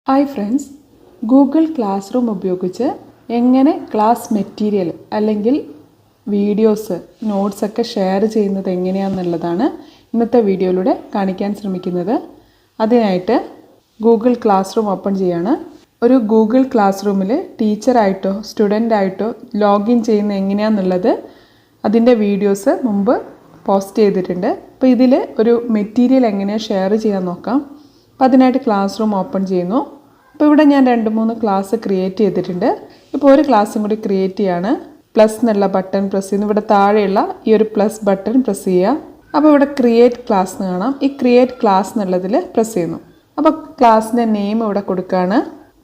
Hi friends, Google class room ഉപയോഗിച്ച് എങ്ങനെ class material അല്ലെങ്കിൽ വീഡിയോസ്, നോട്ട്സൊക്കെ ഷെയർ ചെയ്യുന്നത് എങ്ങനെയാണെന്നുള്ളതാണ് ഇന്നത്തെ വീഡിയോയിലൂടെ കാണിക്കാൻ ശ്രമിക്കുന്നത്. അതിനായിട്ട് ഗൂഗിൾ ക്ലാസ് റൂം ഓപ്പൺ ചെയ്യാണ്. ഒരു ഗൂഗിൾ ക്ലാസ് റൂമിൽ ടീച്ചറായിട്ടോ സ്റ്റുഡൻ്റായിട്ടോ ലോഗിൻ ചെയ്യുന്നത് എങ്ങനെയാണെന്നുള്ളത് അതിൻ്റെ വീഡിയോസ് മുമ്പ് പോസ്റ്റ് ചെയ്തിട്ടുണ്ട്. അപ്പോൾ ഇതിൽ ഒരു മെറ്റീരിയൽ എങ്ങനെയാണ് ഷെയർ ചെയ്യാൻ നോക്കാം. അപ്പോൾ അതിനായിട്ട് ക്ലാസ് റൂം ഓപ്പൺ ചെയ്യുന്നു. അപ്പോൾ ഇവിടെ ഞാൻ 2-3 ക്ലാസ് ക്രിയേറ്റ് ചെയ്തിട്ടുണ്ട്. ഇപ്പോൾ ഒരു ക്ലാസ്സും കൂടി ക്രിയേറ്റ് ചെയ്യാണ്. പ്ലസ് എന്നുള്ള ബട്ടൺ പ്രസ് ചെയ്യുന്നു. ഇവിടെ താഴെയുള്ള ഈ ഒരു പ്ലസ് ബട്ടൺ പ്രസ് ചെയ്യുക. അപ്പോൾ ഇവിടെ ക്രിയേറ്റ് ക്ലാസ് എന്ന് കാണാം. ഈ ക്രിയേറ്റ് ക്ലാസ് എന്നുള്ളതിൽ പ്രസ് ചെയ്യുന്നു. അപ്പോൾ ക്ലാസ്സിൻ്റെ നെയിം ഇവിടെ കൊടുക്കുകയാണ്.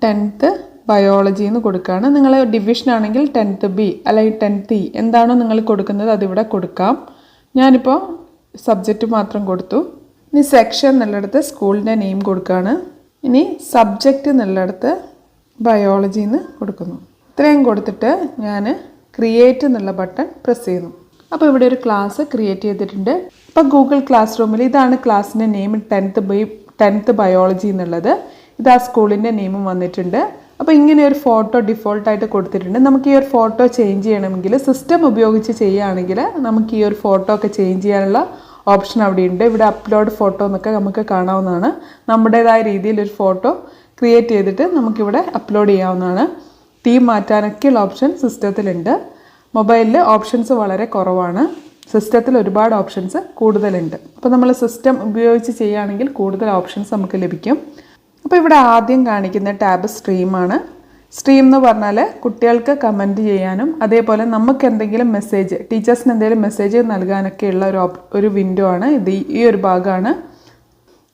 10th ബയോളജി എന്ന് കൊടുക്കുകയാണ്. നിങ്ങൾ ഡിവിഷൻ ആണെങ്കിൽ 10th B അല്ലെങ്കിൽ 10th E എന്താണോ നിങ്ങൾ കൊടുക്കുന്നത് അതിവിടെ കൊടുക്കാം. ഞാനിപ്പോൾ സബ്ജക്റ്റ് മാത്രം കൊടുത്തു. ഇനി സെക്ഷൻ എന്നുള്ളിടത്ത് സ്കൂളിൻ്റെ നെയിം കൊടുക്കുകയാണ്. ഇനി സബ്ജക്റ്റ് എന്നുള്ളിടത്ത് ബയോളജി എന്ന് കൊടുക്കുന്നു. ഇത്രയും കൊടുത്തിട്ട് ഞാൻ ക്രിയേറ്റ് എന്നുള്ള ബട്ടൺ പ്രസ് ചെയ്യുന്നു. അപ്പോൾ ഇവിടെ ഒരു ക്ലാസ് ക്രിയേറ്റ് ചെയ്തിട്ടുണ്ട്. ഇപ്പോൾ ഗൂഗിൾ ക്ലാസ് റൂമിൽ ഇതാണ് ക്ലാസ്സിൻ്റെ നെയിം 10th ബയോളജി എന്നുള്ളത്. ഇത് ആ സ്കൂളിൻ്റെ നെയിമും വന്നിട്ടുണ്ട്. അപ്പോൾ ഇങ്ങനെ ഒരു ഫോട്ടോ ഡിഫോൾട്ടായിട്ട് കൊടുത്തിട്ടുണ്ട്. നമുക്ക് ഈ ഒരു ഫോട്ടോ ചേഞ്ച് ചെയ്യണമെങ്കിൽ സിസ്റ്റം ഉപയോഗിച്ച് ചെയ്യുകയാണെങ്കിൽ നമുക്ക് ഈ ഒരു ഫോട്ടോ ഒക്കെ ചേഞ്ച് ചെയ്യാനുള്ള ഓപ്ഷൻ അവിടെയുണ്ട്. ഇവിടെ അപ്ലോഡ് ഫോട്ടോ എന്നൊക്കെ നമുക്ക് കാണാവുന്നതാണ്. നമ്മുടേതായ രീതിയിൽ ഒരു ഫോട്ടോ ക്രിയേറ്റ് ചെയ്തിട്ട് നമുക്കിവിടെ അപ്ലോഡ് ചെയ്യാവുന്നതാണ്. തീം മാറ്റാനൊക്കെയുള്ള ഓപ്ഷൻ സിസ്റ്റത്തിലുണ്ട്. മൊബൈലിൽ ഓപ്ഷൻസ് വളരെ കുറവാണ്. സിസ്റ്റത്തിൽ ഒരുപാട് ഓപ്ഷൻസ് കൂടുതലുണ്ട്. അപ്പോൾ നമ്മൾ സിസ്റ്റം ഉപയോഗിച്ച് ചെയ്യുകയാണെങ്കിൽ കൂടുതൽ ഓപ്ഷൻസ് നമുക്ക് ലഭിക്കും. അപ്പോൾ ഇവിടെ ആദ്യം കാണിക്കുന്ന ടാബ് സ്ട്രീമാണ്. സ്ട്രീം എന്ന് പറഞ്ഞാൽ കുട്ടികൾക്ക് കമൻറ്റ് ചെയ്യാനും അതേപോലെ നമുക്ക് എന്തെങ്കിലും മെസ്സേജ്, ടീച്ചേഴ്സിന് എന്തെങ്കിലും മെസ്സേജ് നൽകാനൊക്കെയുള്ള ഒരു വിൻഡോ ആണ്. ഇത് ഈ ഒരു ഭാഗമാണ്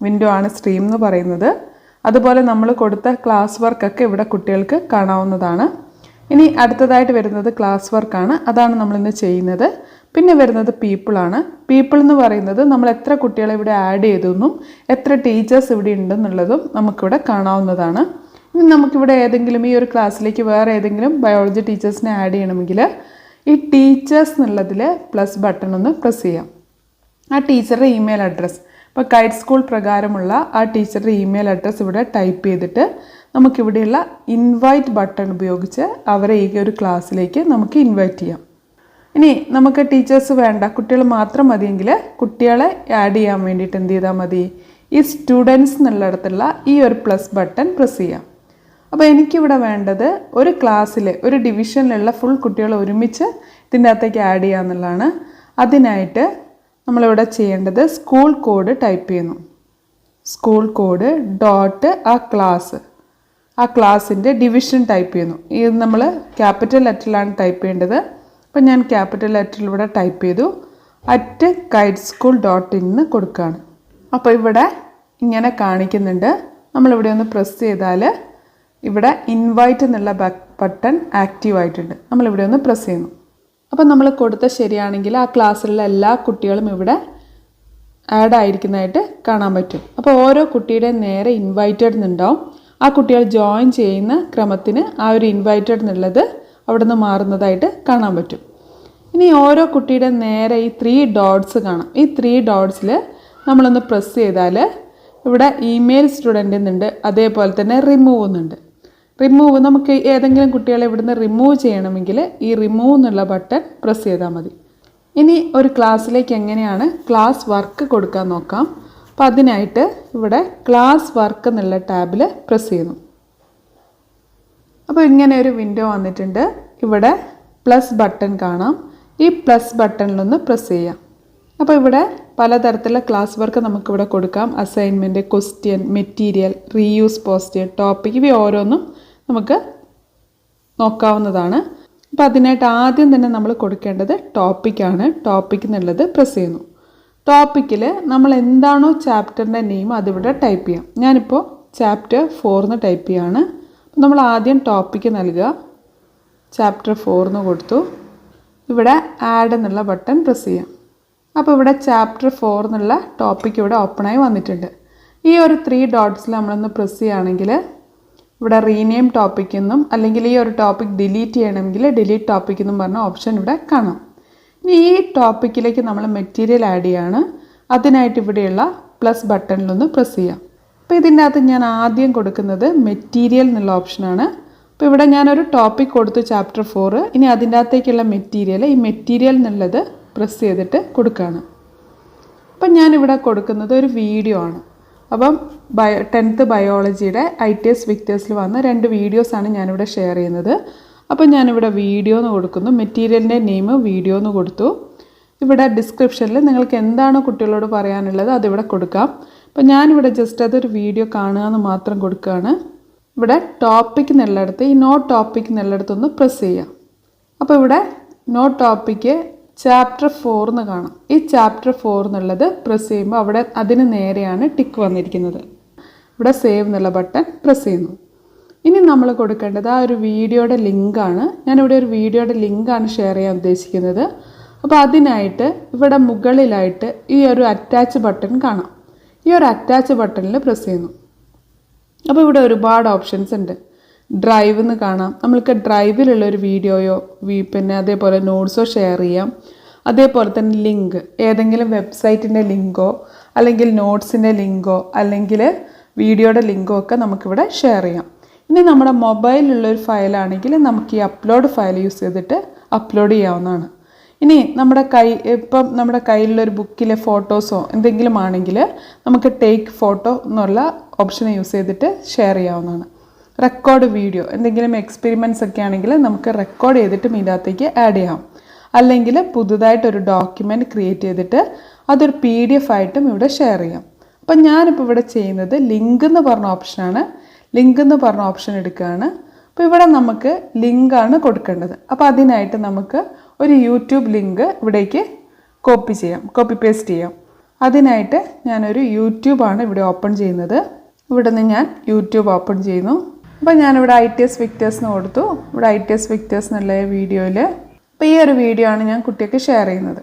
വിൻഡോ ആണ് സ്ട്രീം എന്ന് പറയുന്നത്. അതുപോലെ നമ്മൾ കൊടുത്ത ക്ലാസ് വർക്കൊക്കെ ഇവിടെ കുട്ടികൾക്ക് കാണാവുന്നതാണ്. ഇനി അടുത്തതായിട്ട് വരുന്നത് ക്ലാസ് വർക്കാണ്. അതാണ് നമ്മളിന്ന് ചെയ്യുന്നത്. പിന്നെ വരുന്നത് പീപ്പിളാണ്. പീപ്പിൾ എന്ന് പറയുന്നത് നമ്മൾ എത്ര കുട്ടികളെ ഇവിടെ ആഡ് ചെയ്തെന്നും എത്ര ടീച്ചേഴ്സ് ഇവിടെ ഉണ്ടെന്നുള്ളതും നമുക്കിവിടെ കാണാവുന്നതാണ്. ഇനി നമുക്കിവിടെ ഏതെങ്കിലും ഈ ഒരു ക്ലാസ്സിലേക്ക് വേറെ ഏതെങ്കിലും ബയോളജി ടീച്ചേഴ്സിനെ ആഡ് ചെയ്യണമെങ്കിൽ ഈ ടീച്ചേഴ്സ് എന്നുള്ളതിൽ പ്ലസ് ബട്ടൺ ഒന്ന് പ്രസ് ചെയ്യാം. ആ ടീച്ചറുടെ ഇമെയിൽ അഡ്രസ്സ്, ഇപ്പോൾ കൈറ്റ് സ്കൂൾ പ്രകാരമുള്ള ആ ടീച്ചറുടെ ഇമെയിൽ അഡ്രസ്സ് ഇവിടെ ടൈപ്പ് ചെയ്തിട്ട് നമുക്കിവിടെയുള്ള ഇൻവൈറ്റ് ബട്ടൺ ഉപയോഗിച്ച് അവരെ ഈ ഒരു ക്ലാസ്സിലേക്ക് നമുക്ക് ഇൻവൈറ്റ് ചെയ്യാം. ഇനി നമുക്ക് ടീച്ചേഴ്സ് വേണ്ട, കുട്ടികൾ മാത്രം മതിയെങ്കിൽ കുട്ടികളെ ആഡ് ചെയ്യാൻ വേണ്ടിയിട്ട് എന്ത് ചെയ്താൽ മതി, ഈ സ്റ്റുഡൻസ് എന്നുള്ളിടത്തുള്ള ഈ ഒരു പ്ലസ് ബട്ടൺ പ്രസ് ചെയ്യാം. അപ്പോൾ എനിക്കിവിടെ വേണ്ടത് ഒരു ക്ലാസ്സിൽ ഒരു ഡിവിഷനിലുള്ള ഫുൾ കുട്ടികൾ ഒരുമിച്ച് ഇതിൻ്റെ അകത്തേക്ക് ആഡ് ചെയ്യുക എന്നുള്ളതാണ്. അതിനായിട്ട് നമ്മളിവിടെ ചെയ്യേണ്ടത് സ്കൂൾ കോഡ് ടൈപ്പ് ചെയ്യുന്നു. സ്കൂൾ കോഡ് ഡോട്ട് ആ ക്ലാസ്സിൻ്റെ ഡിവിഷൻ ടൈപ്പ് ചെയ്യുന്നു. ഇത് നമ്മൾ ക്യാപിറ്റൽ ലെറ്ററിലാണ് ടൈപ്പ് ചെയ്യേണ്ടത്. അപ്പോൾ ഞാൻ ക്യാപിറ്റൽ ലെറ്ററിൽ ഇവിടെ ടൈപ്പ് ചെയ്തു. @kiteschool.in എന്ന് കൊടുക്കുകയാണ്. അപ്പോൾ ഇവിടെ ഇങ്ങനെ കാണിക്കുന്നുണ്ട്. നമ്മളിവിടെ ഒന്ന് പ്രസ് ചെയ്താൽ ഇവിടെ ഇൻവൈറ്റ് എന്നുള്ള ബട്ടൺ ആക്റ്റീവ് ആയിട്ടുണ്ട്. നമ്മളിവിടെ ഒന്ന് പ്രസ് ചെയ്യുന്നു. അപ്പോൾ നമ്മൾ കൊടുത്ത ശരിയാണെങ്കിൽ ആ ക്ലാസ്സിലുള്ള എല്ലാ കുട്ടികളും ഇവിടെ ആഡ് ആയിരിക്കുന്നതായിട്ട് കാണാൻ പറ്റും. അപ്പോൾ ഓരോ കുട്ടിയുടെ നേരെ ഇൻവൈറ്റഡ് എന്നുണ്ടാവും. ആ കുട്ടികൾ ജോയിൻ ചെയ്യുന്ന ക്രമത്തിന് ആ ഒരു ഇൻവൈറ്റഡ് എന്നുള്ളത് അവിടെ നിന്ന് മാറുന്നതായിട്ട് കാണാൻ പറ്റും. ഇനി ഓരോ കുട്ടിയുടെ നേരെ ഈ 3 ഡോട്ട്സ് കാണാം. ഈ 3 ഡോട്ട്സിൽ നമ്മളൊന്ന് പ്രസ് ചെയ്താൽ ഇവിടെ ഇമെയിൽ സ്റ്റുഡൻ്റ് എന്നുണ്ട്, അതേപോലെ തന്നെ റിമൂവ് എന്നുണ്ട്. റിമൂവ്, നമുക്ക് ഏതെങ്കിലും കുട്ടികളെ ഇവിടുന്ന് റിമൂവ് ചെയ്യണമെങ്കിൽ ഈ റിമൂവ് എന്നുള്ള ബട്ടൺ പ്രസ് ചെയ്താൽ മതി. ഇനി ഒരു ക്ലാസ്സിലേക്ക് എങ്ങനെയാണ് ക്ലാസ് വർക്ക് കൊടുക്കാൻ നോക്കാം. അപ്പോൾ അതിനായിട്ട് ഇവിടെ ക്ലാസ് വർക്ക് എന്നുള്ള ടാബിൽ പ്രസ് ചെയ്യുന്നു. അപ്പോൾ ഇങ്ങനെ ഒരു വിൻഡോ വന്നിട്ടുണ്ട്. ഇവിടെ പ്ലസ് ബട്ടൺ കാണാം. ഈ പ്ലസ് ബട്ടണിലൊന്ന് പ്രസ് ചെയ്യാം. അപ്പോൾ ഇവിടെ പലതരത്തിലുള്ള ക്ലാസ് വർക്ക് നമുക്കിവിടെ കൊടുക്കാം. Assignment, question, material, reuse post, topic, ഇവ ഓരോന്നും നമുക്ക് നോക്കാവുന്നതാണ്. അപ്പോൾ അതിനായിട്ട് ആദ്യം തന്നെ നമ്മൾ കൊടുക്കേണ്ടത് ടോപ്പിക്കാണ്. ടോപ്പിക് എന്നുള്ളത് പ്രസ് ചെയ്യുന്നു. ടോപ്പിക്കിൽ നമ്മൾ എന്താണോ ചാപ്റ്ററിൻ്റെ നെയിം അതിവിടെ ടൈപ്പ് ചെയ്യാം. ഞാനിപ്പോൾ ചാപ്റ്റർ 4 എന്ന് ടൈപ്പ് ചെയ്യുകയാണ്. അപ്പോൾ നമ്മൾ ആദ്യം ടോപ്പിക്ക് നൽകുക. ചാപ്റ്റർ 4 എന്ന് കൊടുത്തു. ഇവിടെ ആഡ് എന്നുള്ള ബട്ടൺ പ്രസ് ചെയ്യാം. അപ്പോൾ ഇവിടെ ചാപ്റ്റർ 4 എന്നുള്ള ടോപ്പിക്ക് ഇവിടെ ഓപ്പണായി വന്നിട്ടുണ്ട്. ഈ ഒരു 3 ഡോട്ട്സിൽ നമ്മളൊന്ന് പ്രസ് ചെയ്യുകയാണെങ്കിൽ ഇവിടെ റീനെയിം ടോപ്പിക് എന്നും അല്ലെങ്കിൽ ഈ ഒരു ടോപ്പിക് ഡിലീറ്റ് ചെയ്യണമെങ്കിൽ ഡിലീറ്റ് ടോപ്പിക് എന്നും പറഞ്ഞ ഓപ്ഷൻ ഇവിടെ കാണാം. ഇനി ഈ ടോപ്പിക്കിലേക്ക് നമ്മൾ മെറ്റീരിയൽ ആഡ് ചെയ്യുകയാണ്. അതിനായിട്ട് ഇവിടെയുള്ള പ്ലസ് ബട്ടണിലൊന്ന് പ്രസ് ചെയ്യാം. അപ്പോൾ അപ്പോൾ ഇതിൻ്റെ അകത്ത് ഞാൻ ആദ്യം കൊടുക്കുന്നത് മെറ്റീരിയൽ എന്നുള്ള ഓപ്ഷനാണ്. അപ്പോൾ ഇവിടെ ഞാനൊരു ടോപ്പിക് കൊടുത്തു ചാപ്റ്റർ 4. ഇനി അതിൻ്റെ അകത്തേക്കുള്ള മെറ്റീരിയൽ ഈ മെറ്റീരിയൽ എന്നുള്ളത് പ്രസ് ചെയ്തിട്ട് കൊടുക്കുകയാണ്. അപ്പം ഞാനിവിടെ കൊടുക്കുന്നത് ഒരു വീഡിയോ ആണ്. അപ്പം 10th ബയോളജിയുടെ ITS വിക്ടേഴ്സിൽ വന്ന 2 വീഡിയോസാണ് ഞാനിവിടെ ഷെയർ ചെയ്യുന്നത്. അപ്പം ഞാനിവിടെ വീഡിയോ എന്ന് കൊടുക്കുന്നു. മെറ്റീരിയലിൻ്റെ നെയിം വീഡിയോ എന്ന് കൊടുത്തു. ഇവിടെ ഡിസ്ക്രിപ്ഷനിൽ നിങ്ങൾക്ക് എന്താണോ കുട്ടികളോട് പറയാനുള്ളത് അതിവിടെ കൊടുക്കാം. അപ്പോൾ ഞാനിവിടെ ജസ്റ്റ് അതൊരു വീഡിയോ കാണുക എന്ന് മാത്രം കൊടുക്കുകയാണ്. ഇവിടെ ടോപ്പിക് എന്നുള്ളിടത്ത് ഈ നോ ടോപ്പിക് എന്നുള്ളിടത്തൊന്ന് പ്രസ് ചെയ്യാം. അപ്പോൾ ഇവിടെ നോ ടോപ്പിക്ക് ചാപ്റ്റർ 4 എന്ന് കാണാം. ഈ ചാപ്റ്റർ 4 എന്നുള്ളത് പ്രസ് ചെയ്യുമ്പോൾ അവിടെ അതിന് നേരെയാണ് ടിക്ക് വന്നിരിക്കുന്നത്. ഇവിടെ സേവ് എന്നുള്ള ബട്ടൺ പ്രസ് ചെയ്യുന്നു. ഇനി നമ്മൾ കൊടുക്കേണ്ടത് ആ ഒരു വീഡിയോയുടെ ലിങ്കാണ്. ഞാനിവിടെ ഒരു വീഡിയോയുടെ ലിങ്കാണ് ഷെയർ ചെയ്യാൻ ഉദ്ദേശിക്കുന്നത്. അപ്പോൾ അതിനായിട്ട് ഇവിടെ മുകളിലായിട്ട് ഈ ഒരു അറ്റാച്ച് ബട്ടൺ കാണാം. ഈ ഒരു അറ്റാച്ച് ബട്ടണിൽ പ്രസ് ചെയ്യുന്നു. അപ്പോൾ ഇവിടെ ഒരുപാട് ഓപ്ഷൻസ് ഉണ്ട്. ഡ്രൈവ് എന്ന് കാണാം. നമ്മൾക്ക് ഡ്രൈവിലുള്ളൊരു വീഡിയോയോ പിന്നെ അതേപോലെ നോട്ട്സോ ഷെയർ ചെയ്യാം. അതേപോലെ തന്നെ ലിങ്ക്, ഏതെങ്കിലും വെബ്സൈറ്റിൻ്റെ ലിങ്കോ അല്ലെങ്കിൽ നോട്ട്സിൻ്റെ ലിങ്കോ അല്ലെങ്കിൽ വീഡിയോയുടെ ലിങ്കോ ഒക്കെ നമുക്കിവിടെ ഷെയർ ചെയ്യാം. ഇനി നമ്മുടെ മൊബൈലിലുള്ളൊരു ഫയലാണെങ്കിൽ നമുക്ക് ഈ അപ്ലോഡ് ഫയൽ യൂസ് ചെയ്തിട്ട് അപ്ലോഡ് ചെയ്യാവുന്നതാണ്. ഇനി ഇപ്പം നമ്മുടെ കയ്യിലുള്ളൊരു ബുക്കിലെ ഫോട്ടോസോ എന്തെങ്കിലും ആണെങ്കിൽ നമുക്ക് ടേക്ക് ഫോട്ടോ എന്നുള്ള ഓപ്ഷൻ യൂസ് ചെയ്തിട്ട് ഷെയർ ചെയ്യാവുന്നതാണ്. റെക്കോർഡ് വീഡിയോ, എന്തെങ്കിലും എക്സ്പെരിമെൻറ്റ്സ് ഒക്കെ ആണെങ്കിൽ നമുക്ക് റെക്കോർഡ് ചെയ്തിട്ട് ഇതിനകത്തേക്ക് ആഡ് ചെയ്യാം. അല്ലെങ്കിൽ പുതുതായിട്ടൊരു ഡോക്യുമെൻറ്റ് ക്രിയേറ്റ് ചെയ്തിട്ട് അതൊരു PDF ആയിട്ടും ഇവിടെ ഷെയർ ചെയ്യാം. അപ്പം ഞാനിപ്പോൾ ഇവിടെ ചെയ്യുന്നത് ലിങ്ക് എന്ന് പറഞ്ഞ ഓപ്ഷനാണ്. ലിങ്ക് എന്ന് പറഞ്ഞ ഓപ്ഷൻ എടുക്കുകയാണ്. അപ്പോൾ ഇവിടെ നമുക്ക് ലിങ്കാണ് കൊടുക്കേണ്ടത്. അപ്പോൾ അതിനായിട്ട് നമുക്ക് ഒരു യൂട്യൂബ് ലിങ്ക് ഇവിടേക്ക് കോപ്പി പേസ്റ്റ് ചെയ്യാം. അതിനായിട്ട് ഞാനൊരു യൂട്യൂബാണ് ഇവിടെ ഓപ്പൺ ചെയ്യുന്നത്. ഇവിടെ നിന്ന് ഞാൻ യൂട്യൂബ് ഓപ്പൺ ചെയ്യുന്നു. അപ്പോൾ ഞാനിവിടെ ITS വിക്ടേഴ്സ് എന്ന് കൊടുത്തു. ഇവിടെ ITS വിക്ടേഴ്സ് എന്നുള്ള വീഡിയോയിൽ അപ്പോൾ ഈ ഒരു വീഡിയോ ആണ് ഞാൻ കുട്ടികൾക്ക് ഷെയർ ചെയ്യുന്നത്.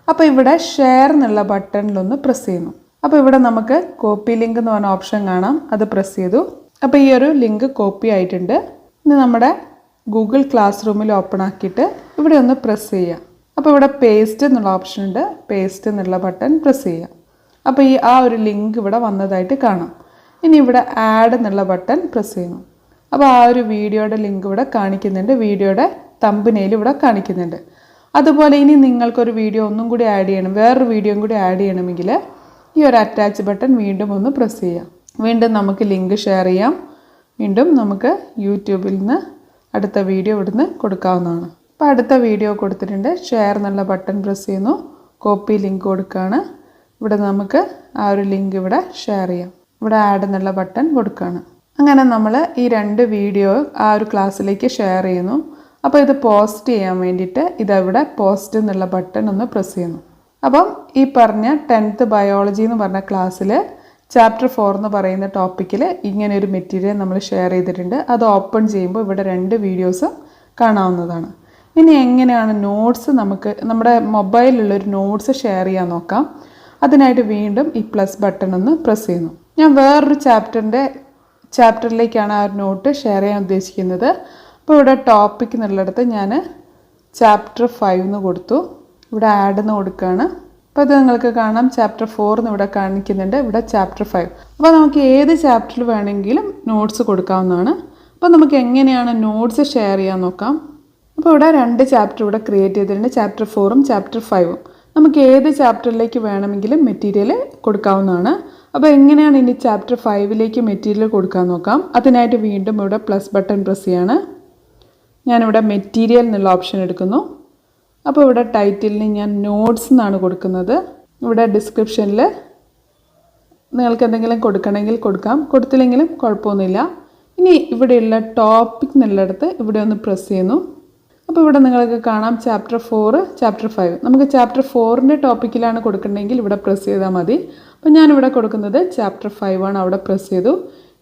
അപ്പോൾ ഇവിടെ ഷെയർ എന്നുള്ള ബട്ടണിലൊന്ന് പ്രസ് ചെയ്യുന്നു. അപ്പോൾ ഇവിടെ നമുക്ക് കോപ്പി ലിങ്ക് എന്ന് പറഞ്ഞ ഓപ്ഷൻ കാണാം. അത് പ്രസ് ചെയ്തു. അപ്പോൾ ഈ ഒരു ലിങ്ക് കോപ്പി ആയിട്ടുണ്ട്. ഇനി നമ്മുടെ ഗൂഗിൾ ക്ലാസ് റൂമിൽ ഓപ്പൺ ആക്കിയിട്ട് ഇവിടെ ഒന്ന് പ്രസ് ചെയ്യാം. അപ്പോൾ ഇവിടെ പേസ്റ്റ് എന്നുള്ള ഓപ്ഷൻ ഉണ്ട്. പേസ്റ്റ് എന്നുള്ള ബട്ടൺ പ്രസ് ചെയ്യാം. അപ്പോൾ ആ ഒരു ലിങ്ക് ഇവിടെ വന്നതായിട്ട് കാണാം. ഇനി ഇവിടെ ആഡ് എന്നുള്ള ബട്ടൺ പ്രസ് ചെയ്യുന്നു. അപ്പോൾ ആ ഒരു വീഡിയോയുടെ ലിങ്ക് ഇവിടെ കാണിക്കുന്നുണ്ട്. വീഡിയോയുടെ തമ്പനെയിൽ ഇവിടെ കാണിക്കുന്നുണ്ട്. അതുപോലെ ഇനി നിങ്ങൾക്കൊരു വീഡിയോ ഒന്നും കൂടി ആഡ് ചെയ്യണം, വേറൊരു വീഡിയോയും കൂടി ആഡ് ചെയ്യണമെങ്കിൽ ഈ ഒരു അറ്റാച്ച് ബട്ടൺ വീണ്ടും ഒന്ന് പ്രസ് ചെയ്യാം. വീണ്ടും നമുക്ക് ലിങ്ക് ഷെയർ ചെയ്യാം. വീണ്ടും നമുക്ക് യൂട്യൂബിൽ നിന്ന് അടുത്ത വീഡിയോ ഇവിടുന്ന് കൊടുക്കാവുന്നതാണ്. അപ്പോൾ അടുത്ത വീഡിയോ കൊടുത്തിട്ടുണ്ട്. ഷെയർ എന്നുള്ള ബട്ടൺ പ്രസ് ചെയ്യുന്നു. കോപ്പി ലിങ്ക് കൊടുക്കുകയാണ്. ഇവിടെ നമുക്ക് ആ ഒരു ലിങ്ക് ഇവിടെ ഷെയർ ചെയ്യാം. ഇവിടെ ആഡ് എന്നുള്ള ബട്ടൺ കൊടുക്കുകയാണ്. അങ്ങനെ നമ്മൾ ഈ 2 വീഡിയോ ആ ഒരു ക്ലാസ്സിലേക്ക് ഷെയർ ചെയ്യുന്നു. അപ്പോൾ ഇത് പോസ്റ്റ് ചെയ്യാൻ വേണ്ടിയിട്ട് ഇതവിടെ പോസ്റ്റ് എന്നുള്ള ബട്ടൺ ഒന്ന് പ്രസ് ചെയ്യുന്നു. അപ്പം ഈ പറഞ്ഞ 10th ബയോളജി എന്ന് പറഞ്ഞ ക്ലാസ്സിൽ ചാപ്റ്റർ 4 എന്ന് പറയുന്ന ടോപ്പിക്കിൽ ഇങ്ങനെ ഒരു മെറ്റീരിയൽ നമ്മൾ ഷെയർ ചെയ്തിട്ടുണ്ട്. അത് ഓപ്പൺ ചെയ്യുമ്പോൾ ഇവിടെ 2 വീഡിയോസും കാണാവുന്നതാണ്. ഇനി എങ്ങനെയാണ് നോട്ട്സ് നമുക്ക് നമ്മുടെ മൊബൈലിലുള്ളൊരു നോട്ട്സ് ഷെയർ ചെയ്യാൻ നോക്കാം. അതിനായിട്ട് വീണ്ടും ഈ പ്ലസ് ബട്ടൺ ഒന്ന് പ്രസ് ചെയ്യുന്നു. ഞാൻ വേറൊരു ചാപ്റ്ററിലേക്കാണ് ആ ഒരു നോട്ട് ഷെയർ ചെയ്യാൻ ഉദ്ദേശിക്കുന്നത്. അപ്പോൾ ഇവിടെ ടോപ്പിക് എന്നുള്ളിടത്ത് ഞാൻ ചാപ്റ്റർ 5 എന്ന് കൊടുത്തു. ഇവിടെ ആഡ് എന്ന് കൊടുക്കുകയാണ്. അപ്പോൾ ഇത് നിങ്ങൾക്ക് കാണാം ചാപ്റ്റർ 4 എന്ന് ഇവിടെ കാണിക്കുന്നുണ്ട്. ഇവിടെ ചാപ്റ്റർ 5. അപ്പോൾ നമുക്ക് ഏത് ചാപ്റ്ററിൽ വേണമെങ്കിലും നോട്ട്സ് കൊടുക്കാവുന്നതാണ്. അപ്പോൾ നമുക്ക് എങ്ങനെയാണ് നോട്ട്സ് ഷെയർ ചെയ്യാൻ നോക്കാം. അപ്പോൾ ഇവിടെ 2 ചാപ്റ്റർ ഇവിടെ ക്രിയേറ്റ് ചെയ്തിട്ടുണ്ട്. ചാപ്റ്റർ 4ഉം ചാപ്റ്റർ 5ഉം. നമുക്ക് ഏത് ചാപ്റ്ററിലേക്ക് വേണമെങ്കിലും മെറ്റീരിയൽ കൊടുക്കാവുന്നതാണ്. അപ്പോൾ എങ്ങനെയാണ് ഇനി ചാപ്റ്റർ 5ലേക്ക് മെറ്റീരിയൽ കൊടുക്കാൻ നോക്കാം. അതിനായിട്ട് വീണ്ടും ഇവിടെ പ്ലസ് ബട്ടൺ പ്രസ് ചെയ്യാണ്. ഞാനിവിടെ മെറ്റീരിയൽ എന്നുള്ള ഓപ്ഷൻ എടുക്കുന്നു. അപ്പോൾ ഇവിടെ ടൈറ്റിലിന് ഞാൻ നോട്ട്സ് എന്നാണ് കൊടുക്കുന്നത്. ഇവിടെ ഡിസ്ക്രിപ്ഷനിൽ നിങ്ങൾക്ക് എന്തെങ്കിലും കൊടുക്കണമെങ്കിൽ കൊടുക്കാം, കൊടുത്തില്ലെങ്കിലും കുഴപ്പമൊന്നുമില്ല. ഇനി ഇവിടെയുള്ള ടോപ്പിക് എന്നുള്ളിടത്ത് ഇവിടെ ഒന്ന് പ്രസ് ചെയ്യുന്നു. അപ്പോൾ ഇവിടെ നിങ്ങൾക്ക് കാണാം ചാപ്റ്റർ 4, ചാപ്റ്റർ 5. നമുക്ക് ചാപ്റ്റർ 4ൻ്റെ ടോപ്പിക്കിലാണ് കൊടുക്കണമെങ്കിൽ ഇവിടെ പ്രസ് ചെയ്താൽ മതി. അപ്പോൾ ഞാനിവിടെ കൊടുക്കുന്നത് ചാപ്റ്റർ 5 ആണ്. അവിടെ പ്രസ് ചെയ്തു.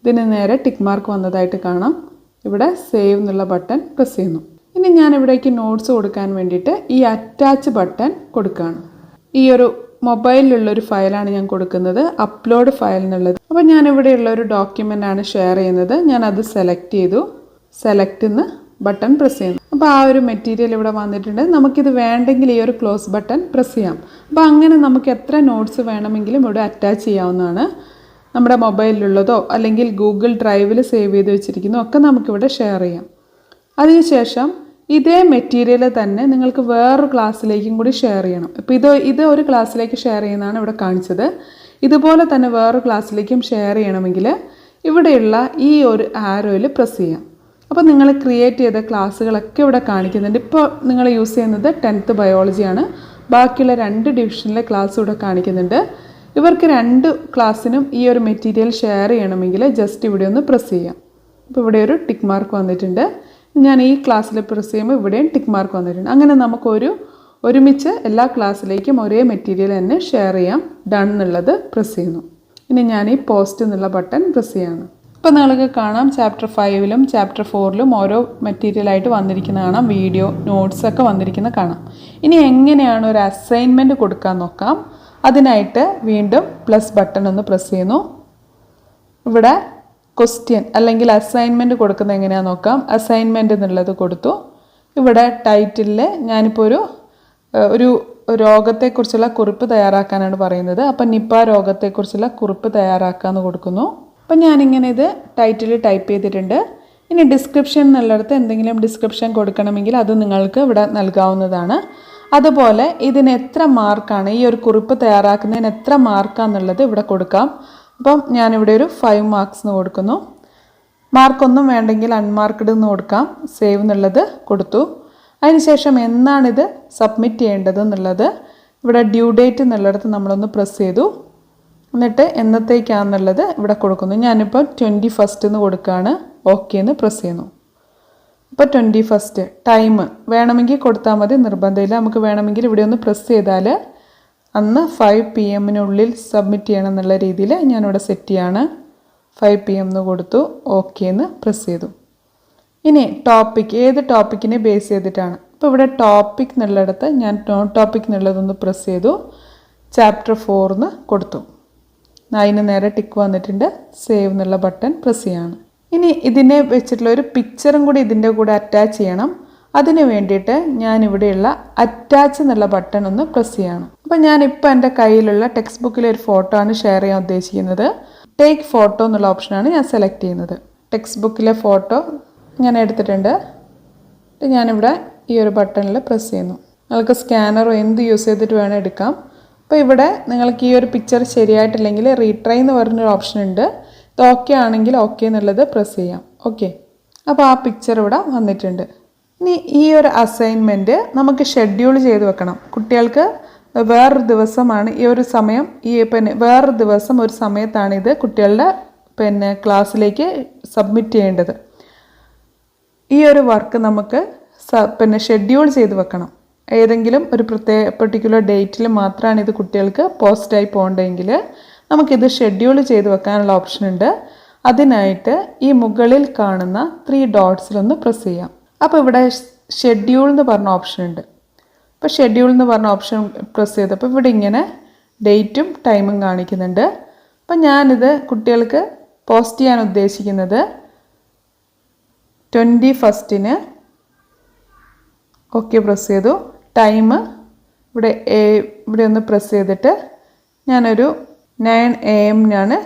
ഇതിന് നേരെ ടിക്ക് മാർക്ക് വന്നതായിട്ട് കാണാം. ഇവിടെ സേവ് എന്നുള്ള ബട്ടൺ പ്രസ് ചെയ്യുന്നു. ഇനി ഞാൻ ഇവിടേക്ക് നോട്ട്സ് കൊടുക്കാൻ വേണ്ടിയിട്ട് ഈ അറ്റാച്ച് ബട്ടൺ കൊടുക്കുകയാണ്. ഈ ഒരു മൊബൈലിലുള്ളൊരു ഫയലാണ് ഞാൻ കൊടുക്കുന്നത്, അപ്ലോഡ് ഫയൽ എന്നുള്ളത്. അപ്പോൾ ഞാനിവിടെയുള്ള ഒരു ഡോക്യുമെൻ്റാണ് ഷെയർ ചെയ്യുന്നത്. ഞാനത് സെലക്ട് ചെയ്തു. സെലക്ട് എന്ന് ബട്ടൺ പ്രസ് ചെയ്യുന്നു. അപ്പോൾ ആ ഒരു മെറ്റീരിയൽ ഇവിടെ വന്നിട്ടുണ്ട്. നമുക്കിത് വേണ്ടെങ്കിൽ ഈ ഒരു ക്ലോസ് ബട്ടൺ പ്രസ് ചെയ്യാം. അപ്പോൾ അങ്ങനെ നമുക്ക് എത്ര നോട്ട്സ് വേണമെങ്കിലും ഇവിടെ അറ്റാച്ച് ചെയ്യാവുന്നതാണ്. നമ്മുടെ മൊബൈലിലുള്ളതോ അല്ലെങ്കിൽ ഗൂഗിൾ ഡ്രൈവിൽ സേവ് ചെയ്ത് വെച്ചിരിക്കുന്നതോ ഒക്കെ നമുക്കിവിടെ ഷെയർ ചെയ്യാം. അതിനുശേഷം ഇതേ മെറ്റീരിയൽ തന്നെ നിങ്ങൾക്ക് വേറൊരു ക്ലാസ്സിലേക്കും കൂടി ഷെയർ ചെയ്യണം. ഇപ്പോൾ ഇത് ഒരു ക്ലാസ്സിലേക്ക് ഷെയർ ചെയ്യുന്നതാണ് ഇവിടെ കാണിച്ചത്. ഇതുപോലെ തന്നെ വേറൊരു ക്ലാസ്സിലേക്കും ഷെയർ ചെയ്യണമെങ്കിൽ ഇവിടെയുള്ള ഈ ഒരു ആരോയിൽ പ്രസ് ചെയ്യാം. അപ്പോൾ നിങ്ങൾ ക്രിയേറ്റ് ചെയ്ത ക്ലാസ്സുകളൊക്കെ ഇവിടെ കാണിക്കുന്നുണ്ട്. ഇപ്പോൾ നിങ്ങൾ യൂസ് ചെയ്യുന്നത് 10th ബയോളജിയാണ്. ബാക്കിയുള്ള 2 ഡിവിഷനിലെ ക്ലാസ് ഇവിടെ കാണിക്കുന്നുണ്ട്. ഇവർക്ക് 2 ക്ലാസ്സിനും ഈ ഒരു മെറ്റീരിയൽ ഷെയർ ചെയ്യണമെങ്കിൽ ജസ്റ്റ് ഇവിടെ ഒന്ന് പ്രസ് ചെയ്യാം. അപ്പോൾ ഇവിടെ ഒരു ടിക്ക് മാർക്ക് വന്നിട്ടുണ്ട്. ഞാൻ ഈ ക്ലാസ്സിൽ പ്രസ് ചെയ്യുമ്പോൾ ഇവിടെയും ടിക്ക് മാർക്ക് വന്നിട്ടുണ്ട്. അങ്ങനെ നമുക്ക് ഒരുമിച്ച് എല്ലാ ക്ലാസ്സിലേക്കും ഒരേ മെറ്റീരിയൽ തന്നെ ഷെയർ ചെയ്യാം. ഡൺ എന്നുള്ളത് പ്രസ് ചെയ്യുന്നു. ഇനി ഞാൻ ഈ പോസ്റ്റ് എന്നുള്ള ബട്ടൺ പ്രസ് ചെയ്യാണ്. അപ്പോൾ നിങ്ങൾക്ക് കാണാം ചാപ്റ്റർ 5ലും ചാപ്റ്റർ 4ലും ഓരോ മെറ്റീരിയലായിട്ട് വന്നിരിക്കുന്ന കാണാം. വീഡിയോ നോട്ട്സൊക്കെ വന്നിരിക്കുന്ന കാണാം. ഇനി എങ്ങനെയാണ് ഒരു അസൈൻമെൻറ്റ് കൊടുക്കാൻ നോക്കാം. അതിനായിട്ട് വീണ്ടും പ്ലസ് ബട്ടൺ ഒന്ന് പ്രസ് ചെയ്യുന്നു. ഇവിടെ ക്വസ്റ്റ്യൻ അല്ലെങ്കിൽ അസൈൻമെൻറ്റ് കൊടുക്കുന്നത് എങ്ങനെയാണെന്ന് നോക്കാം. അസൈൻമെൻറ്റ് എന്നുള്ളത് കൊടുത്തു. ഇവിടെ ടൈറ്റിലിൽ ഞാനിപ്പോൾ ഒരു രോഗത്തെക്കുറിച്ചുള്ള കുറിപ്പ് തയ്യാറാക്കാനാണ് പറയുന്നത്. അപ്പം നിപ്പ രോഗത്തെക്കുറിച്ചുള്ള കുറിപ്പ് തയ്യാറാക്കാമെന്ന് കൊടുക്കുന്നു. അപ്പം ഞാനിങ്ങനെ ഇത് ടൈറ്റിൽ ടൈപ്പ് ചെയ്തിട്ടുണ്ട്. ഇനി ഡിസ്ക്രിപ്ഷൻ എന്നുള്ളിടത്ത് എന്തെങ്കിലും ഡിസ്ക്രിപ്ഷൻ കൊടുക്കണമെങ്കിൽ അത് നിങ്ങൾക്ക് ഇവിടെ നൽകാവുന്നതാണ്. അതുപോലെ ഇതിന് എത്ര മാർക്കാണ്, ഈ ഒരു കുറിപ്പ് തയ്യാറാക്കുന്നതിന് എത്ര മാർക്കാണെന്നുള്ളത് ഇവിടെ കൊടുക്കാം. അപ്പം ഞാനിവിടെ ഒരു 5 മാർക്സ് എന്ന് കൊടുക്കുന്നു. മാർക്കൊന്നും വേണ്ടെങ്കിൽ അൺമാർക്ക്ഡ് എന്ന് കൊടുക്കാം. സേവ് എന്നുള്ളത് കൊടുത്തു. അതിനുശേഷം എന്നാണിത് സബ്മിറ്റ് ചെയ്യേണ്ടത് എന്നുള്ളത് ഇവിടെ ഡ്യൂ ഡേറ്റ് എന്നുള്ളിടത്ത് നമ്മളൊന്ന് പ്രസ് ചെയ്തു. എന്നിട്ട് എന്നത്തേക്കാണെന്നുള്ളത് ഇവിടെ കൊടുക്കുന്നു. ഞാനിപ്പോൾ 21st എന്ന് കൊടുക്കുകയാണ്. ഓക്കെ എന്ന് പ്രസ് ചെയ്യുന്നു. ഇപ്പോൾ 21st ടൈം വേണമെങ്കിൽ കൊടുത്താൽ മതി, നിർബന്ധമില്ല. നമുക്ക് വേണമെങ്കിൽ ഇവിടെ ഒന്ന് പ്രസ് ചെയ്താൽ അന്ന് 5 PM സബ്മിറ്റ് ചെയ്യണം എന്നുള്ള രീതിയിൽ ഞാനിവിടെ സെറ്റ് ചെയ്യാണ്. 5 PM എന്ന് കൊടുത്തു. ഓക്കെ എന്ന് പ്രസ് ചെയ്തു. ഇനി ടോപ്പിക് ഏത് ടോപ്പിക്കിനെ ബേസ് ചെയ്തിട്ടാണ്. അപ്പോൾ ഇവിടെ ടോപ്പിക് എന്നുള്ളിടത്ത് ഞാൻ നോൺ ടോപ്പിക് എന്നുള്ളതൊന്ന് പ്രസ് ചെയ്തു. ചാപ്റ്റർ 4 എന്ന് കൊടുത്തു. അതിന് നേരെ ടിക്ക് വന്നിട്ടുണ്ട്. സേവ് എന്നുള്ള ബട്ടൺ പ്രസ് ചെയ്യാണ്. ഇനി ഇതിനെ വെച്ചിട്ടുള്ള ഒരു പിക്ചറും കൂടി ഇതിൻ്റെ കൂടെ അറ്റാച്ച് ചെയ്യണം. അതിന് വേണ്ടിയിട്ട് ഞാനിവിടെയുള്ള അറ്റാച്ച് എന്നുള്ള ബട്ടൺ ഒന്ന് പ്രസ് ചെയ്യണം. അപ്പോൾ ഞാനിപ്പോൾ എൻ്റെ കയ്യിലുള്ള ടെക്സ്റ്റ് ബുക്കിലെ ഒരു ഫോട്ടോ ആണ് ഷെയർ ചെയ്യാൻ ഉദ്ദേശിക്കുന്നത്. ടേക്ക് ഫോട്ടോ എന്നുള്ള ഓപ്ഷനാണ് ഞാൻ സെലക്ട് ചെയ്യുന്നത്. ടെക്സ്റ്റ് ബുക്കിലെ ഫോട്ടോ ഞാൻ എടുത്തിട്ടുണ്ട്. ഞാനിവിടെ ഈ ഒരു ബട്ടണിൽ പ്രസ് ചെയ്യുന്നു. നിങ്ങൾക്ക് സ്കാനറോ എന്ത് യൂസ് ചെയ്തിട്ട് വേണം എടുക്കാം. അപ്പോൾ ഇവിടെ നിങ്ങൾക്ക് ഈ ഒരു പിക്ചർ ശരിയായിട്ടില്ലെങ്കിൽ റീട്രൈ എന്ന് പറഞ്ഞൊരു ഓപ്ഷൻ ഉണ്ട്. ഇത് ഓക്കെ ആണെങ്കിൽ ഓക്കെ എന്നുള്ളത് പ്രസ് ചെയ്യാം. ഓക്കെ, അപ്പോൾ ആ പിക്ചർ ഇവിടെ വന്നിട്ടുണ്ട്. ഇനി ഈ ഒരു അസൈൻമെൻറ്റ് നമുക്ക് ഷെഡ്യൂൾ ചെയ്ത് വെക്കണം. കുട്ടികൾക്ക് വേറൊരു ദിവസമാണ് ഈ ഒരു സമയം, വേറൊരു ദിവസം ഒരു സമയത്താണ് ഇത് കുട്ടികളുടെ ക്ലാസ്സിലേക്ക് സബ്മിറ്റ് ചെയ്യേണ്ടത്. ഈ ഒരു വർക്ക് നമുക്ക് ഷെഡ്യൂൾ ചെയ്ത് വെക്കണം. ഏതെങ്കിലും ഒരു പെർട്ടിക്കുലർ ഡേറ്റിൽ മാത്രമാണ് ഇത് കുട്ടികൾക്ക് പോസ്റ്റായി പോകേണ്ടതെങ്കിൽ നമുക്കിത് ഷെഡ്യൂൾ ചെയ്ത് വെക്കാനുള്ള ഓപ്ഷൻ ഉണ്ട്. അതിനായിട്ട് ഈ മുകളിൽ കാണുന്ന 3 ഡോട്ട്സിലൊന്ന് പ്രസ് ചെയ്യാം. അപ്പോൾ ഇവിടെ ഷെഡ്യൂൾ എന്ന് പറഞ്ഞ ഓപ്ഷൻ ഉണ്ട്. അപ്പോൾ ഷെഡ്യൂൾ എന്ന് പറഞ്ഞ ഓപ്ഷൻ പ്രസ് ചെയ്തപ്പോൾ ഇവിടെ ഇങ്ങനെ ഡേറ്റും ടൈമും കാണിക്കുന്നുണ്ട്. അപ്പം ഞാനിത് കുട്ടികൾക്ക് പോസ്റ്റ് ചെയ്യാൻ ഉദ്ദേശിക്കുന്നത് 21ന് ഓക്കെ പ്രസ് ചെയ്തു. ടൈം ഇവിടെ ഒന്ന് പ്രസ് ചെയ്തിട്ട് ഞാനൊരു 9 AM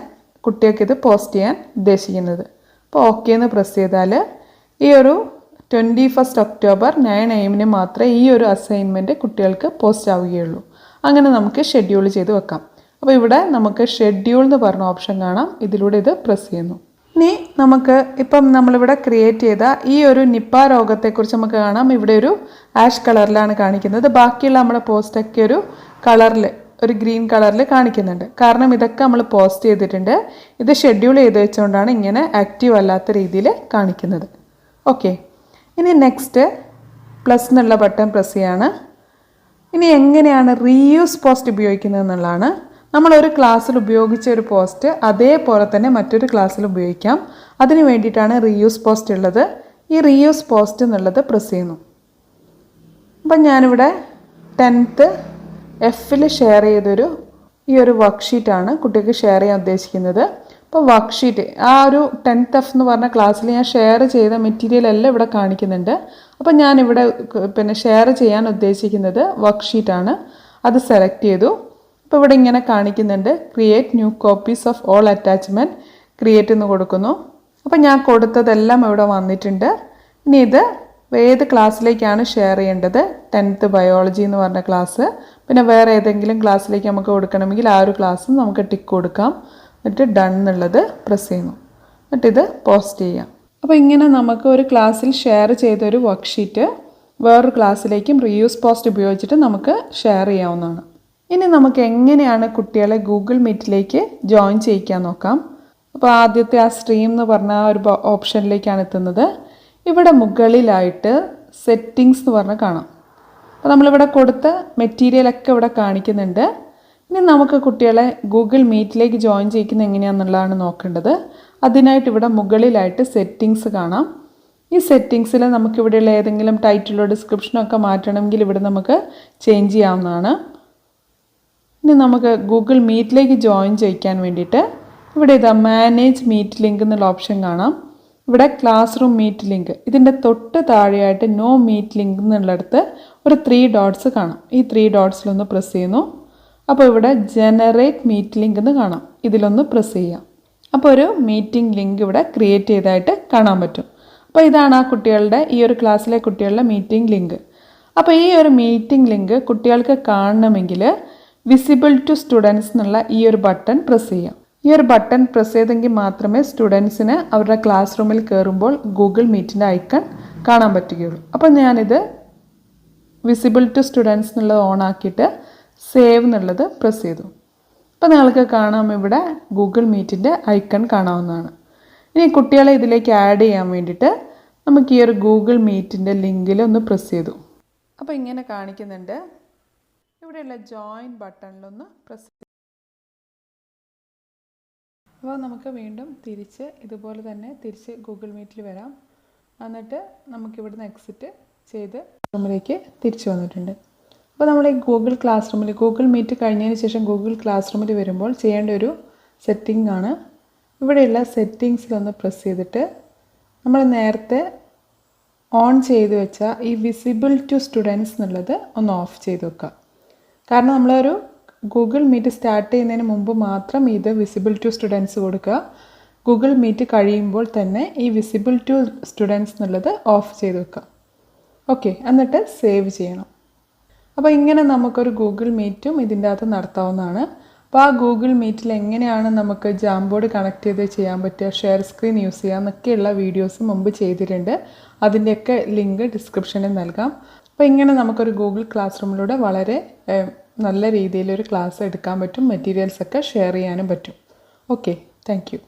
കുട്ടികൾക്ക് ഇത് പോസ്റ്റ് ചെയ്യാൻ ഉദ്ദേശിക്കുന്നത്. അപ്പോൾ ഓക്കെ എന്ന് പ്രസ് ചെയ്താൽ ഈ ഒരു 21 ഒക്ടോബർ 9 AM മാത്രമേ ഈ ഒരു അസൈൻമെൻറ്റ് കുട്ടികൾക്ക് പോസ്റ്റ് ആവുകയുള്ളൂ. അങ്ങനെ നമുക്ക് ഷെഡ്യൂൾ ചെയ്ത് വെക്കാം. അപ്പോൾ ഇവിടെ നമുക്ക് ഷെഡ്യൂൾ എന്ന് പറഞ്ഞ ഓപ്ഷൻ കാണാം. ഇതിലൂടെ ഇത് പ്രസ് ചെയ്യുന്നു. ഇനി നമുക്ക് ഇപ്പം നമ്മളിവിടെ ക്രിയേറ്റ് ചെയ്ത ഈ ഒരു നിപ്പ രോഗത്തെക്കുറിച്ച് നമുക്ക് കാണാം. ഇവിടെ ഒരു ആഷ് കളറിലാണ് കാണിക്കുന്നത്. ബാക്കിയുള്ള നമ്മുടെ പോസ്റ്റൊക്കെ ഒരു കളറിൽ, ഒരു ഗ്രീൻ കളറിൽ കാണിക്കുന്നുണ്ട്. കാരണം ഇതൊക്കെ നമ്മൾ പോസ്റ്റ് ചെയ്തിട്ടുണ്ട്. ഇത് ഷെഡ്യൂൾ ചെയ്ത് വെച്ചുകൊണ്ടാണ് ഇങ്ങനെ ആക്റ്റീവ് അല്ലാത്ത രീതിയിൽ കാണിക്കുന്നത്. ഓക്കെ, ഇനി നെക്സ്റ്റ് പ്ലസ് എന്നുള്ള ബട്ടൺ പ്രസ് ചെയ്യാണ്. ഇനി എങ്ങനെയാണ് റീയൂസ് പോസ്റ്റ് ഉപയോഗിക്കുന്നത് എന്നുള്ളതാണ്. നമ്മളൊരു ക്ലാസ്സിൽ ഉപയോഗിച്ച ഒരു പോസ്റ്റ് അതേപോലെ തന്നെ മറ്റൊരു ക്ലാസ്സിൽ ഉപയോഗിക്കാം. അതിന് വേണ്ടിയിട്ടാണ് റീയൂസ് പോസ്റ്റ് ഉള്ളത്. ഈ റീയൂസ് പോസ്റ്റ് എന്നുള്ളത് പ്രസ് ചെയ്യുന്നു. അപ്പം ഞാനിവിടെ 10th F ഷെയർ ചെയ്തൊരു ഈ ഒരു വർക്ക്ഷീറ്റാണ് കുട്ടികൾക്ക് ഷെയർ ചെയ്യാൻ ഉദ്ദേശിക്കുന്നത്. അപ്പോൾ വർക്ക്ഷീറ്റ് ആ ഒരു 10th F എന്ന് പറഞ്ഞ ക്ലാസ്സിൽ ഞാൻ ഷെയർ ചെയ്ത മെറ്റീരിയൽ എല്ലാം ഇവിടെ കാണിക്കുന്നുണ്ട്. അപ്പോൾ ഞാനിവിടെ ഷെയർ ചെയ്യാൻ ഉദ്ദേശിക്കുന്നത് വർക്ക്ഷീറ്റാണ്. അത് സെലക്ട് ചെയ്തു. അപ്പോൾ ഇവിടെ ഇങ്ങനെ കാണിക്കുന്നുണ്ട് create new copies of all attachment create എന്ന് കൊടുക്കുന്നു. അപ്പോൾ ഞാൻ കൊടുത്തതെല്ലാം ഇവിടെ വന്നിട്ടുണ്ട്. ഇനി ഇത് ഏത് ക്ലാസ്സിലേക്കാണ് ഷെയർ ചെയ്യേണ്ടത്? 10th ബയോളജി എന്ന് പറഞ്ഞ ക്ലാസ്, പിന്നെ വേറെ ഏതെങ്കിലും ക്ലാസ്സിലേക്ക് നമുക്ക് കൊടുക്കണമെങ്കിൽ ആ ഒരു ക്ലാസ്സും നമുക്ക് ടിക്ക് കൊടുക്കാം. എന്നിട്ട് ഡൺ എന്നുള്ളത് പ്രസ് ചെയ്യുന്നു. എന്നിട്ടിത് പോസ്റ്റ് ചെയ്യാം. അപ്പോൾ ഇങ്ങനെ നമുക്ക് ഒരു ക്ലാസ്സിൽ ഷെയർ ചെയ്തൊരു വർക്ക്ഷീറ്റ് വേറൊരു ക്ലാസ്സിലേക്കും റീയൂസ് പോസ്റ്റ് ഉപയോഗിച്ചിട്ട് നമുക്ക് ഷെയർ ചെയ്യാവുന്നതാണ്. ഇനി നമുക്ക് എങ്ങനെയാണ് കുട്ടികളെ ഗൂഗിൾ മീറ്റിലേക്ക് ജോയിൻ ചെയ്യിക്കാൻ നോക്കാം. അപ്പോൾ ആദ്യത്തെ ആ സ്ട്രീം എന്ന് പറഞ്ഞ ആ ഒരു ഓപ്ഷനിലേക്കാണ് എത്തുന്നത്. ഇവിടെ മുകളിലായിട്ട് സെറ്റിങ്സ് എന്ന് പറഞ്ഞ് കാണാം. അപ്പോൾ നമ്മളിവിടെ കൊടുത്ത മെറ്റീരിയലൊക്കെ ഇവിടെ കാണിക്കുന്നുണ്ട്. ഇനി നമുക്ക് കുട്ടികളെ ഗൂഗിൾ മീറ്റിലേക്ക് ജോയിൻ ചെയ്യിക്കുന്നത് എങ്ങനെയാണെന്നുള്ളതാണ് നോക്കേണ്ടത്. അതിനായിട്ട് ഇവിടെ മുകളിലായിട്ട് സെറ്റിങ്സ് കാണാം. ഈ സെറ്റിങ്സിൽ നമുക്കിവിടെയുള്ള ഏതെങ്കിലും ടൈറ്റിലോ ഡിസ്ക്രിപ്ഷനോ ഒക്കെ മാറ്റണമെങ്കിൽ ഇവിടെ നമുക്ക് ചേഞ്ച് ചെയ്യാവുന്നതാണ്. ഇനി നമുക്ക് ഗൂഗിൾ മീറ്റിലേക്ക് ജോയിൻ ചെയ്യിക്കാൻ വേണ്ടിയിട്ട് ഇവിടെ ഇതാ മാനേജ് മീറ്റ് ലിങ്ക് എന്നുള്ള ഓപ്ഷൻ കാണാം. ഇവിടെ ക്ലാസ് റൂം മീറ്റ് ലിങ്ക്, ഇതിൻ്റെ തൊട്ട് താഴെയായിട്ട് നോ മീറ്റ് ലിങ്ക് എന്നുള്ളിടത്ത് ഒരു 3 ഡോട്ട്സ് കാണാം. ഈ 3 ഡോട്ട്സിലൊന്ന് പ്രസ് ചെയ്യുന്നു. അപ്പോൾ ഇവിടെ ജനറേറ്റ് മീറ്റ് ലിങ്ക് എന്ന് കാണാം. ഇതിലൊന്ന് പ്രസ് ചെയ്യാം. അപ്പോൾ ഒരു മീറ്റിംഗ് ലിങ്ക് ഇവിടെ ക്രിയേറ്റ് ചെയ്തതായിട്ട് കാണാൻ പറ്റും. അപ്പോൾ ഇതാണ് ആ കുട്ടികളുടെ, ഈ ഒരു ക്ലാസ്സിലെ കുട്ടികളുടെ മീറ്റിംഗ് ലിങ്ക്. അപ്പോൾ ഈ ഒരു മീറ്റിംഗ് ലിങ്ക് കുട്ടികൾക്ക് കാണണമെങ്കിൽ വിസിബിൾ ടു സ്റ്റുഡൻസ് എന്നുള്ള ഈ ഒരു ബട്ടൺ പ്രസ് ചെയ്യാം. ഈ ഒരു ബട്ടൺ പ്രസ് ചെയ്തെങ്കിൽ മാത്രമേ സ്റ്റുഡൻസിന് അവരുടെ ക്ലാസ് റൂമിൽ കയറുമ്പോൾ ഗൂഗിൾ മീറ്റിൻ്റെ ഐക്കൺ കാണാൻ പറ്റുകയുള്ളൂ. അപ്പോൾ ഞാനിത് വിസിബിൾ ടു സ്റ്റുഡൻസ് എന്നുള്ളത് ഓൺ ആക്കിയിട്ട് സേവ് എന്നുള്ളത് പ്രസ് ചെയ്തു. അപ്പോൾ നിങ്ങൾക്ക് കാണാം ഇവിടെ ഗൂഗിൾ മീറ്റിൻ്റെ ഐക്കൺ കാണാവുന്നതാണ്. ഇനി കുട്ടികളെ ഇതിലേക്ക് ആഡ് ചെയ്യാൻ വേണ്ടിയിട്ട് നമുക്ക് ഈ ഒരു ഗൂഗിൾ മീറ്റിൻ്റെ ലിങ്കിൽ ഒന്ന് പ്രസ് ചെയ്തു. അപ്പോൾ ഇങ്ങനെ കാണിക്കുന്നുണ്ട്. ഇവിടെയുള്ള ജോയിൻ ബട്ടണിലൊന്ന് പ്രസ് ചെയ്തു. അപ്പോൾ നമുക്ക് വീണ്ടും തിരിച്ച് ഇതുപോലെ തന്നെ തിരിച്ച് ഗൂഗിൾ മീറ്റിൽ വരാം. എന്നിട്ട് നമുക്കിവിടുന്ന് എക്സിറ്റ് ചെയ്ത് റൂമിലേക്ക് തിരിച്ചു വന്നിട്ടുണ്ട്. അപ്പോൾ നമ്മൾ ഈ ഗൂഗിൾ ക്ലാസ് റൂമിൽ ഗൂഗിൾ മീറ്റ് കഴിഞ്ഞതിന് ശേഷം ഗൂഗിൾ ക്ലാസ് റൂമിൽ വരുമ്പോൾ ചെയ്യേണ്ട ഒരു സെറ്റിംഗ് ആണ്. ഇവിടെയുള്ള സെറ്റിങ്സിലൊന്ന് പ്രസ് ചെയ്തിട്ട് നമ്മൾ നേരത്തെ ഓൺ ചെയ്ത് വെച്ച ഈ വിസിബിൾ ടു സ്റ്റുഡൻസ് എന്നുള്ളത് ഒന്ന് ഓഫ് ചെയ്ത് വെക്കുക. കാരണം നമ്മളൊരു ഗൂഗിൾ മീറ്റ് സ്റ്റാർട്ട് ചെയ്യുന്നതിന് മുമ്പ് മാത്രം ഇത് വിസിബിൾ ടു സ്റ്റുഡൻസ് കൊടുക്കുക. ഗൂഗിൾ മീറ്റ് കഴിയുമ്പോൾ തന്നെ ഈ വിസിബിൾ ടു സ്റ്റുഡൻസ് എന്നുള്ളത് ഓഫ് ചെയ്ത് വെക്കുക. ഓക്കെ, എന്നിട്ട് സേവ് ചെയ്യണം. അപ്പോൾ ഇങ്ങനെ നമുക്കൊരു ഗൂഗിൾ മീറ്റും ഇതിൻ്റെ അകത്ത് നടത്താവുന്നതാണ്. അപ്പോൾ ആ ഗൂഗിൾ മീറ്റിൽ എങ്ങനെയാണ് നമുക്ക് ജാംബോർഡ് കണക്ട് ചെയ്ത് ചെയ്യാൻ പറ്റുക, ഷെയർ സ്ക്രീൻ യൂസ് ചെയ്യുക എന്നൊക്കെയുള്ള വീഡിയോസ് മുമ്പ് ചെയ്തിട്ടുണ്ട്. അതിൻ്റെയൊക്കെ ലിങ്ക് ഡിസ്ക്രിപ്ഷനിൽ നൽകാം. അപ്പോൾ ഇങ്ങനെ നമുക്കൊരു ഗൂഗിൾ ക്ലാസ് റൂമിലൂടെ വളരെ നല്ല രീതിയിലൊരു ക്ലാസ് എടുക്കാൻ പറ്റും. മെറ്റീരിയൽസൊക്കെ ഷെയർ ചെയ്യാനും പറ്റും. Okay, thank you.